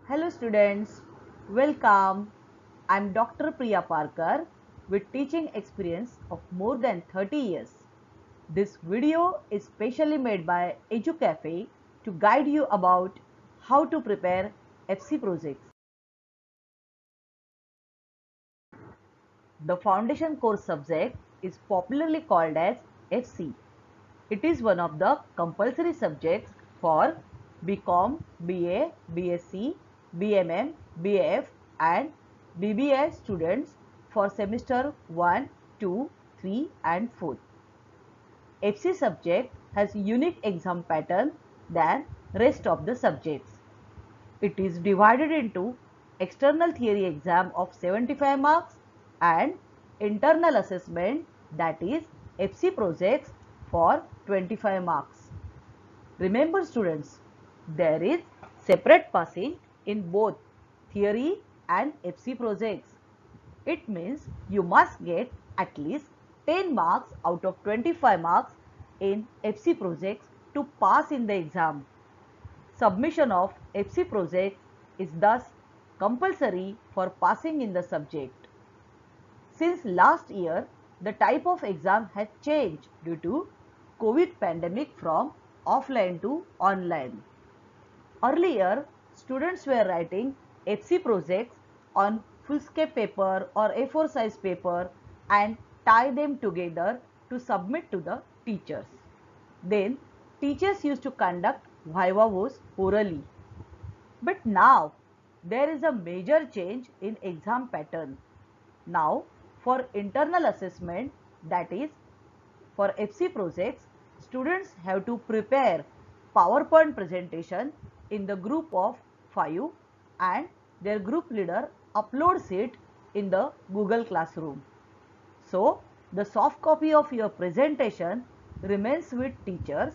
Hello students, welcome. I'm Dr. Priya Parkar with teaching experience of more than 30 years. This video is specially made by EduCafe to guide you about how to prepare FC projects. The foundation course subject is popularly called as FC. It is one of the compulsory subjects for BCom, BA, BSc, BMM, BAF and BBA students for semester 1, 2, 3 and 4. FC subject has unique exam pattern than rest of the subjects. It is divided into external theory exam of 75 marks and internal assessment, that is FC projects, for 25 marks. Remember students, there is separate passing in both theory and FC projects. It means you must get at least 10 marks out of 25 marks in FC projects to pass in the exam. Submission of FC project is thus compulsory for passing in the subject. Since last year, the type of exam has changed due to COVID pandemic from offline to online. Earlier, students were writing FC projects on foolscape paper or A4 size paper and tie them together to submit to the teachers. Then, teachers used to conduct vivas orally. But now, there is a major change in exam pattern. Now, for internal assessment, that is, for FC projects, students have to prepare PowerPoint presentation in the group of 5 and their group leader uploads it in the Google Classroom. So, the soft copy of your presentation remains with teachers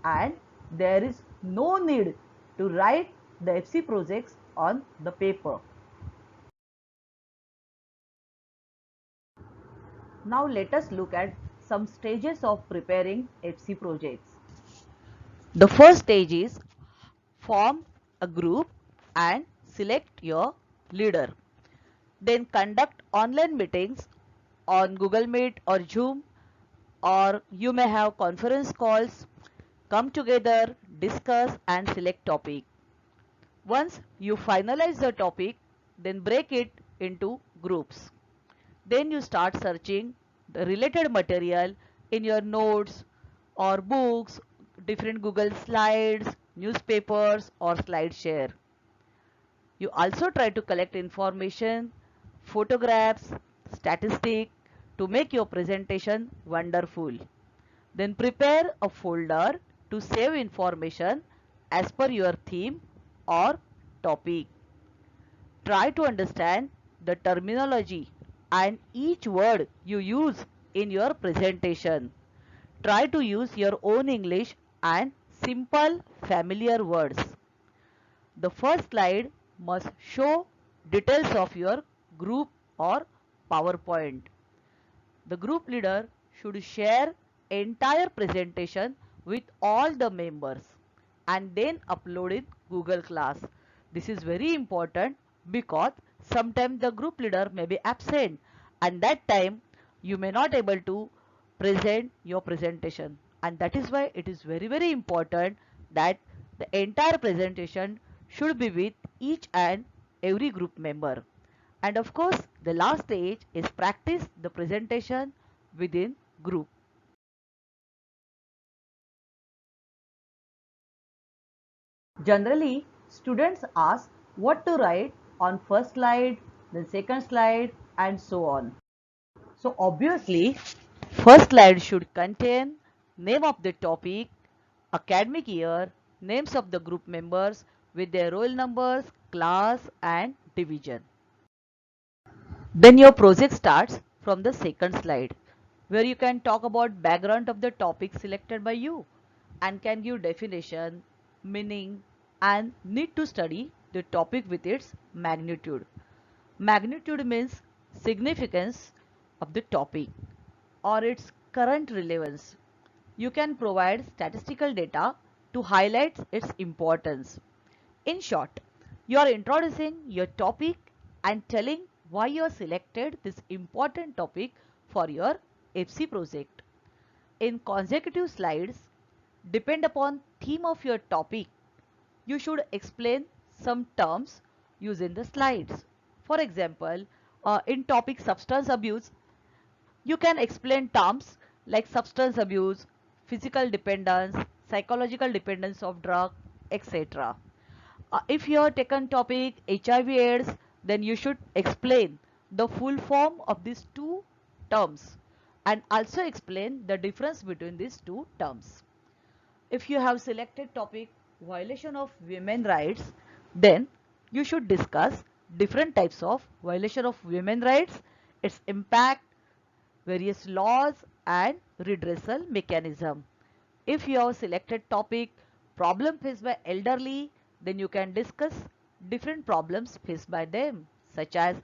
and there is no need to write the FC projects on the paper. Now let us look at some stages of preparing FC projects. The first stage is form a group and select your leader. Then conduct online meetings on Google Meet or Zoom, or you may have conference calls. Come together, discuss and select topic. Once you finalize the topic, then break it into groups. Then you start searching the related material in your notes or books, different Google slides, newspapers or SlideShare. You also try to collect information, photographs, statistics to make your presentation wonderful. Then prepare a folder to save information as per your theme or topic. Try to understand the terminology and each word you use in your presentation. Try to use your own English and simple familiar words. The first slide must show details of your group or PowerPoint. The group leader should share entire presentation with all the members and then upload in Google Class. This is very important because sometimes the group leader may be absent and that time you may not able to present your presentation, and that is why it is very important that the entire presentation should be with each and every group member. And of course, the last stage is practice the presentation within group. Generally, students ask what to write on first slide, then second slide, and so on. So obviously, first slide should contain name of the topic, academic year, names of the group members with their roll numbers, class, and division. Then your project starts from the second slide, where you can talk about background of the topic selected by you and can give definition, meaning and need to study the topic with its magnitude. Magnitude means significance of the topic or its current relevance. You can provide statistical data to highlight its importance. In short, You are introducing your topic and telling why you selected this important topic for your FC project. In consecutive slides, depend upon theme of your topic, you should explain some terms used in the slides. For example, in topic substance abuse, you can explain terms like substance abuse, physical dependence, psychological dependence of drug, etc. If you have taken topic HIV AIDS, then you should explain the full form of these two terms and also explain the difference between these two terms. If you have selected topic violation of women rights, then you should discuss different types of violation of women rights, its impact, various laws and redressal mechanism. If you have selected topic problem faced by elderly, then you can discuss different problems faced by them such as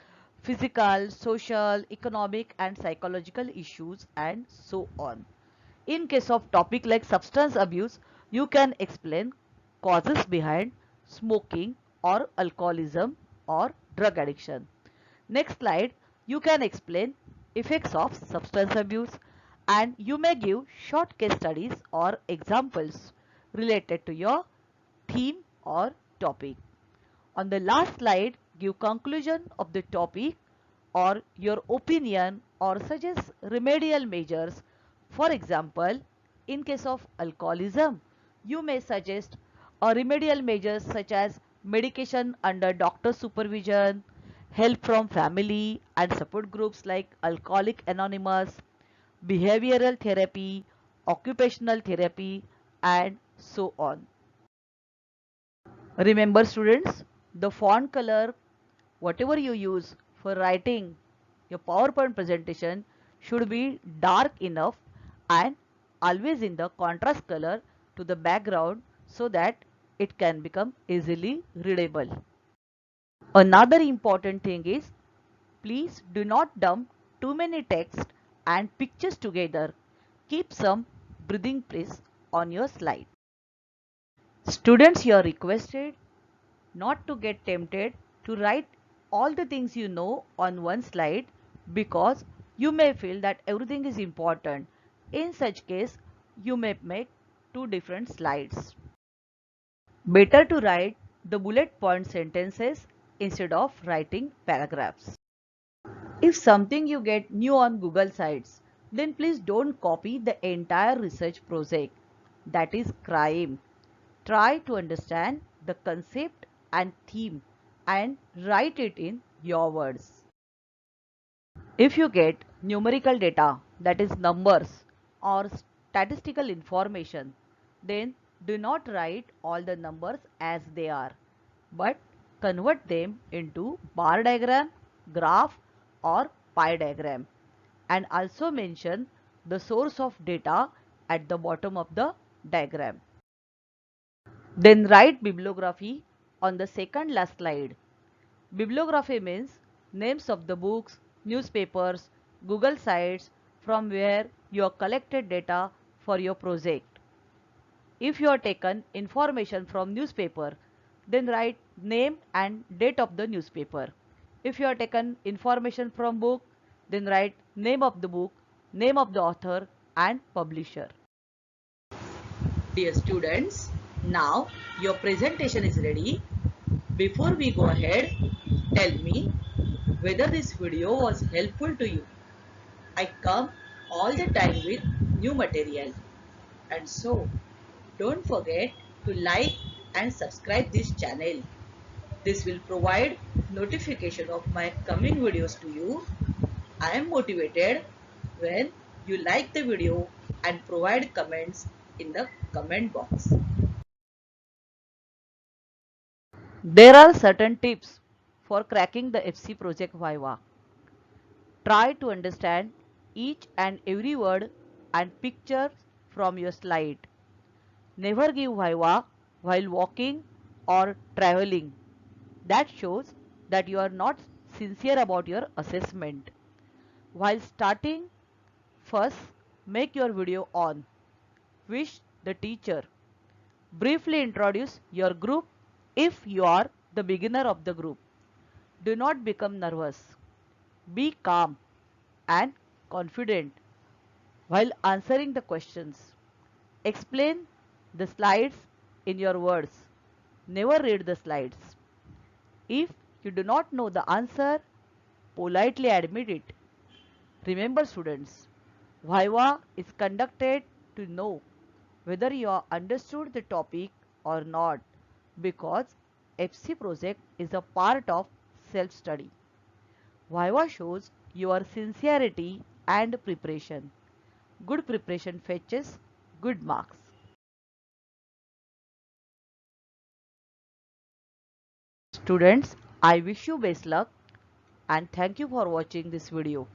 physical, social, economic and psychological issues and so on. In case of topic like substance abuse, you can explain causes behind smoking or alcoholism or drug addiction. Next slide, you can explain effects of substance abuse and you may give short case studies or examples related to your theme or topic. On the last slide, give conclusion of the topic or your opinion or suggest remedial measures. For example, in case of alcoholism, you may suggest remedial measures such as medication under doctor supervision, help from family and support groups like Alcoholic Anonymous, behavioral therapy, occupational therapy, and so on. Remember students, the font color, whatever you use for writing your PowerPoint presentation should be dark enough and always in the contrast color to the background so that it can become easily readable. Another important thing is please do not dump too many text and pictures together. Keep some breathing place on your slide. Students, you are requested not to get tempted to write all the things you know on one slide because you may feel that everything is important. In such case, you may make two different slides. Better to write the bullet point sentences instead of writing paragraphs. If something you get new on Google Sites, then please don't copy the entire research project. That is crime. Try to understand the concept and theme and write it in your words. If you get numerical data, that is numbers or statistical information, then do not write all the numbers as they are, but convert them into bar diagram, graph or pie diagram and also mention the source of data at the bottom of the diagram. Then write bibliography on the second last slide. Bibliography means names of the books, newspapers, Google sites from where you have collected data for your project. If you have taken information from newspaper, then write name and date of the newspaper. If you have taken information from book, then write name of the book, name of the author and publisher. Dear students, now your presentation is ready. Before we go ahead, tell me whether this video was helpful to you. I come all the time with new material. And so, don't forget to like and subscribe this channel. This will provide notification of my coming videos to you. I am motivated when you like the video and provide comments in the comment box. There are certain tips for cracking the FC Project Viva. Try to understand each and every word and picture from your slide. Never give Viva while walking or traveling. That shows that you are not sincere about your assessment. While starting, first make your video on. Wish the teacher. Briefly introduce your group if you are the beginner of the group. Do not become nervous. Be calm and confident while answering the questions. Explain the slides in your words. Never read the slides. If you do not know the answer, politely admit it. Remember students, Viva is conducted to know whether you have understood the topic or not, because FC project is a part of self-study. Viva shows your sincerity and preparation. Good preparation fetches good marks. Students, I wish you best luck and thank you for watching this video.